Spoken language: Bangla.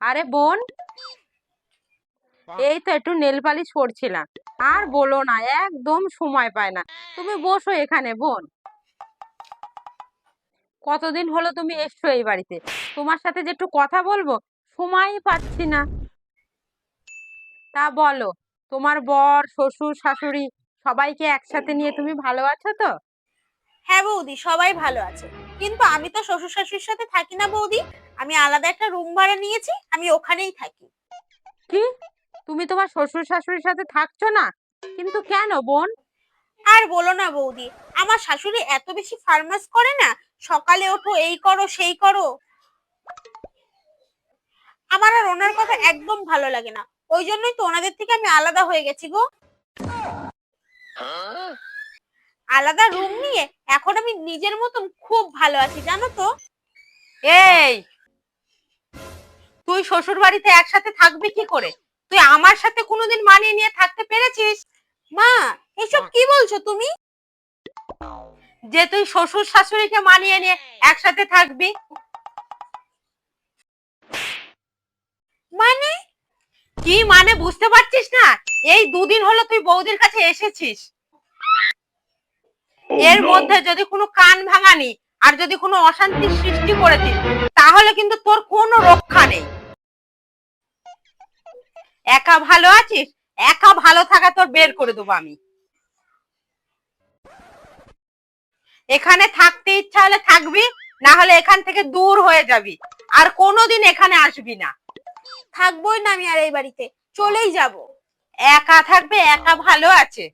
আরে বোন, এই তো একটু নেল পালিশ করছিলাম। আর বলো না, একদম সময় পায় না। তুমি বসো এখানে বোন। কতদিন হলো তুমি এসছো এই বাড়িতে? তোমার সাথে যে একটু কথা বলবো, সময়ই পাচ্ছি না। তা বলো, তোমার বর, শ্বশুর, শাশুড়ি সবাইকে একসাথে নিয়ে তুমি ভালো আছো তো? হ্যাঁ বৌদি, সবাই ভালো আছে। কিন্তু আমি তো শ্বশুর শাশুড়ির সাথে থাকি না বৌদি। আমি আলাদা একটা রুম ভাড়া নিয়েছি, আমি ওখানেই থাকি। কি, তুমি তোমার শ্বশুর শাশুড়ির সাথে থাকছো না? কিন্তু কেন বোন? আর বলো না বৌদি, আমার শাশুড়ি এত বেশি ফার্মাস করে না। সকালে ওঠো, এই করো সেই করো। আমার আর ওনার কথা একদম ভালো লাগে না। ওই জন্যই তো ওনাদের থেকে আমি আলাদা হয়ে গেছি গো। আলাদা রুম নিয়ে এখন আমি নিজের মতন খুব ভালো আছি, জানো তো। এই, তুই শ্বশুর বাড়িতে একসাথে থাকবি কি করে? তুই আমার সাথে কোনোদিন মানিয়ে নিয়ে থাকতে পেরেছিস? মা, এসব কি বলছো তুমি? যে তুই শ্বশুর শাশুড়িকে মানিয়ে নিয়ে একসাথে থাকবি? মানে? কি মানে বুঝতে পারছিস না? এই দুদিন হলো তুই বৌদির কাছে এসেছিস। এর মধ্যে যদি কোনো কান ভাঙানি আর যদি কোনো অশান্তির সৃষ্টি করেছিস, তাহলে কিন্তু তোর কোনো রক্ষা নেই। একা ভালো আছিস? একা ভালো থাকা তোর বের করে দেবো আমি। এখানে থাকতে ইচ্ছা হলে থাকবি, না হলে এখান থেকে দূর হয়ে যাবি। আর কোনোদিন এখানে আসবি না। থাকবোই না আমি আর এই বাড়িতে, চলেই যাব। একা থাকবে, একা ভালো আছে।